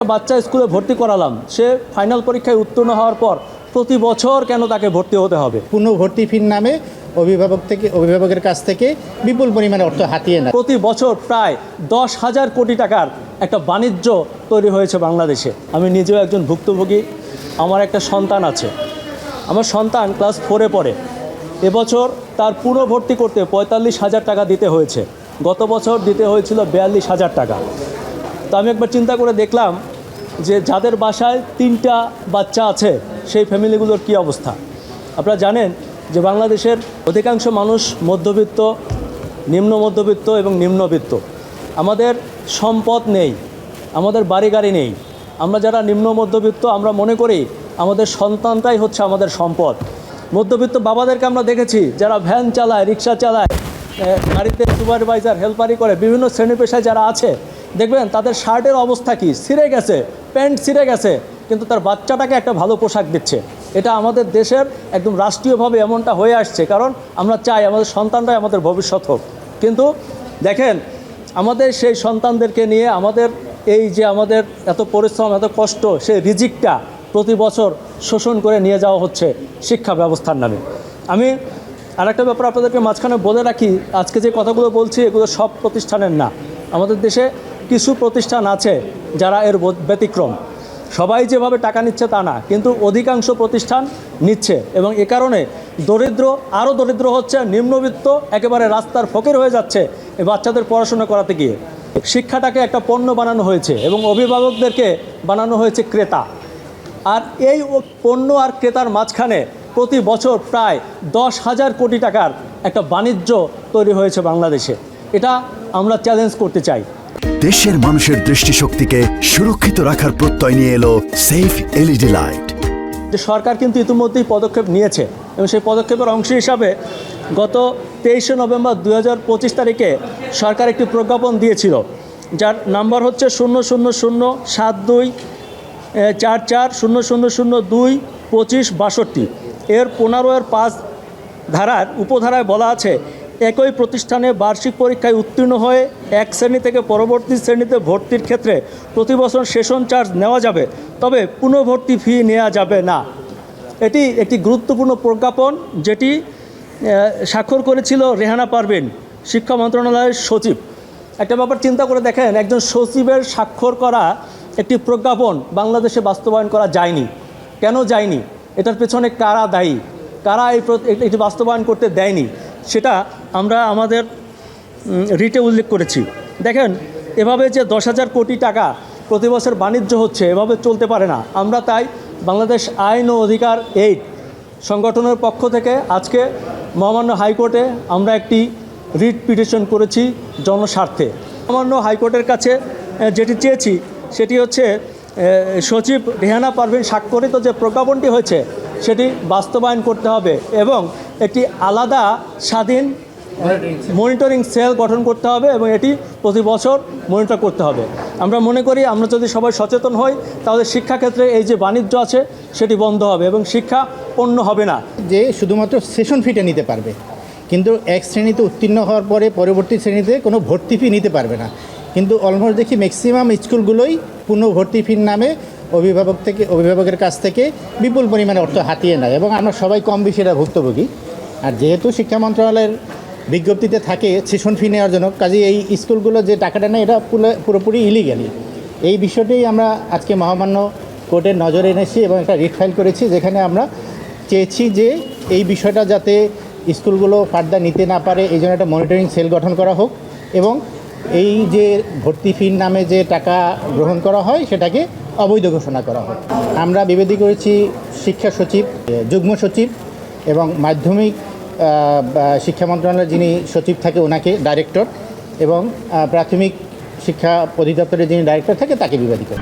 বাচ্চা স্কুলে ভর্তি করালাম, সে ফাইনাল পরীক্ষায় উত্তীর্ণ হওয়ার পর প্রতি বছর কেন তাকে ভর্তি হতে হবে? পুনর্ভর্তি ফির নামে অভিভাবকের কাছ থেকে বিপুল পরিমাণে অর্থ হাতিয়ে নেয়। প্রতি বছর প্রায় 10,000 কোটি টাকার একটা বাণিজ্য তৈরি হয়েছে বাংলাদেশে। আমি নিজেও একজন ভুক্তভোগী, আমার একটা সন্তান আছে। আমার সন্তান ক্লাস 4-এ পড়ে। এবছর তার পুনর্ভর্তি করতে 45,000 টাকা দিতে হয়েছে, গত বছর দিতে হয়েছিল 42,000 টাকা। তো আমি একবার চিন্তা করে দেখলাম যে যাদের বাসায় 3টা বাচ্চা আছে সেই ফ্যামিলিগুলোর কী অবস্থা। আপনারা জানেন যে বাংলাদেশের অধিকাংশ মানুষ মধ্যবিত্ত, নিম্ন মধ্যবিত্ত এবং নিম্নবিত্ত। আমাদের সম্পদ নেই, আমাদের বাড়ি গাড়ি নেই। আমরা যারা নিম্ন মধ্যবিত্ত আমরা মনে করি আমাদের সন্তানটাই হচ্ছে আমাদের সম্পদ। মধ্যবিত্ত বাবাদেরকে আমরা দেখেছি যারা ভ্যান চালায়, রিক্সা চালায়, গাড়িতে সুপারভাইজার, হেল্পারি করে, বিভিন্ন শ্রেণী পেশায় যারা আছে, দেখবেন তাদের শার্টের অবস্থা কি, ছিঁড়ে গেছে, প্যান্ট ছিঁড়ে গেছে, কিন্তু তার বাচ্চাটাকে একটা ভালো পোশাক দিচ্ছে। এটা আমাদের দেশের একদম রাষ্ট্রীয়ভাবে এমনটা হয়ে আসছে, কারণ আমরা চাই আমাদের সন্তানরাই আমাদের ভবিষ্যৎ হোক। কিন্তু দেখেন আমাদের সেই সন্তানদেরকে নিয়ে আমাদের এই যে আমাদের এত পরিশ্রম, এত কষ্ট, সেই রিজিকটা প্রতি বছর শোষণ করে নিয়ে যাওয়া হচ্ছে শিক্ষা ব্যবস্থার নামে। আমি আরেকটা ব্যাপার আপনাদেরকে মাঝখানে বলে রাখি, আজকে যে কথাগুলো বলছি এগুলো সব প্রতিষ্ঠানের না। আমাদের দেশে কিছু প্রতিষ্ঠান আছে যারা এর ব্যতিক্রম। সবাই যেভাবে টাকা নিচ্ছে তা না, কিন্তু অধিকাংশ প্রতিষ্ঠান নিচ্ছে, এবং এ কারণে দরিদ্র আরও দরিদ্র হচ্ছে, নিম্নবিত্ত একেবারে রাস্তার ফকির হয়ে যাচ্ছে এই বাচ্চাদের পড়াশোনা করাতে গিয়ে। শিক্ষাটাকে একটা পণ্য বানানো হয়েছে এবং অভিভাবকদেরকে বানানো হয়েছে ক্রেতা। আর এই পণ্য আর ক্রেতার মাঝখানে প্রতি বছর প্রায় 10,000 কোটি টাকার একটা বাণিজ্য তৈরি হয়েছে বাংলাদেশে। এটা আমরা চ্যালেঞ্জ করতে চাই। দেশের মানুষের দৃষ্টিশক্তিকে সুরক্ষিত রাখার প্রত্যয় নিয়ে এলো সেফ এলইডি লাইট। যে সরকার কিন্তু ইতিমধ্যেই পদক্ষেপ নিয়েছে, এবং সেই পদক্ষেপের অংশ হিসাবে গত 23শে নভেম্বর 2025 তারিখে সরকার একটি প্রজ্ঞাপন দিয়েছিল, যার নাম্বার হচ্ছে 000724400022562। এর 15-5 ধারার উপধারায় বলা আছে, একই প্রতিষ্ঠানে বার্ষিক পরীক্ষায় উত্তীর্ণ হয়ে এক শ্রেণী থেকে পরবর্তী শ্রেণীতে ভর্তির ক্ষেত্রে প্রতি বছর সেশন চার্জ নেওয়া যাবে, তবে পুনর্ভর্তি ফি নেওয়া যাবে না। এটি একটি গুরুত্বপূর্ণ প্রজ্ঞাপন, যেটি স্বাক্ষর করেছিল রেহানা পারভীন, শিক্ষা মন্ত্রণালয়ের সচিব। একটা ব্যাপার চিন্তা করে দেখেন, একজন সচিবের স্বাক্ষর করা একটি প্রজ্ঞাপন বাংলাদেশে বাস্তবায়ন করা যায়নি। কেন যায়নি? এটার পেছনে কারা দায়ী, কারা এটি বাস্তবায়ন করতে দেয়নি, সেটা আমরা আমাদের রিটে উল্লেখ করেছি। দেখেন, এভাবে যে 10,000 কোটি টাকা প্রতি বছর বাণিজ্য হচ্ছে, এভাবে চলতে পারে না। আমরা তাই বাংলাদেশ আইন ও অধিকার এইড সংগঠনের পক্ষ থেকে আজকে মহামান্য হাইকোর্টে আমরা একটি রিট পিটিশন করেছি জনস্বার্থে। মহামান্য হাইকোর্টের কাছে যেটি চেয়েছি সেটি হচ্ছে সচিব রেহানা পারভীন স্বাক্ষরিত যে প্রজ্ঞাপনটি হয়েছে সেটি বাস্তবায়ন করতে হবে, এবং একটি আলাদা স্বাধীন মনিটরিং সেল গঠন করতে হবে, এবং এটি প্রতি বছর মনিটর করতে হবে। আমরা মনে করি আমরা যদি সবাই সচেতন হই, তাহলে শিক্ষাক্ষেত্রে এই যে বাণিজ্য আছে সেটি বন্ধ হবে এবং শিক্ষা পণ্য হবে না। যে শুধুমাত্র সেশন ফিটা নিতে পারবে, কিন্তু এক শ্রেণীতে উত্তীর্ণ হওয়ার পরে পরবর্তী শ্রেণীতে কোনো ভর্তি ফি নিতে পারবে না। কিন্তু অলমোস্ট দেখি ম্যাক্সিমাম স্কুলগুলোই পুনর্ভর্তি ফির নামে অভিভাবকের কাছ থেকে বিপুল পরিমাণে অর্থ হাতিয়ে নেয়, এবং আমরা সবাই কম বেশি এটা ভুক্তভোগী। আর যেহেতু শিক্ষা মন্ত্রণালয়ের বিজ্ঞপ্তিতে থাকে সেশন ফি নেওয়ার জন্য, কাজে এই স্কুলগুলো যে টাকাটা নেয় এটা পুরোপুরি ইলিগ্যালি। এই বিষয়টাই আমরা আজকে মহামান্য কোর্টের নজরে এনেছি এবং একটা রিট ফাইল করেছি, যেখানে আমরা চেয়েছি যে এই বিষয়টা যাতে স্কুলগুলো ফার্দার নিতে না পারে, এই জন্য একটা মনিটরিং সেল গঠন করা হোক, এবং এই যে ভর্তি ফির নামে যে টাকা গ্রহণ করা হয় সেটাকে অবৈধ ঘোষণা করা হয়। আমরা বিবেদী করেছি শিক্ষা সচিব, যুগ্ম সচিব এবং মাধ্যমিক শিক্ষা মন্ত্রণালয়ের যিনি সচিব থাকে ওনাকে, ডাইরেক্টর, এবং প্রাথমিক শিক্ষা অধিদপ্তরের যিনি ডাইরেক্টর থাকে তাকে বিবাদী করে।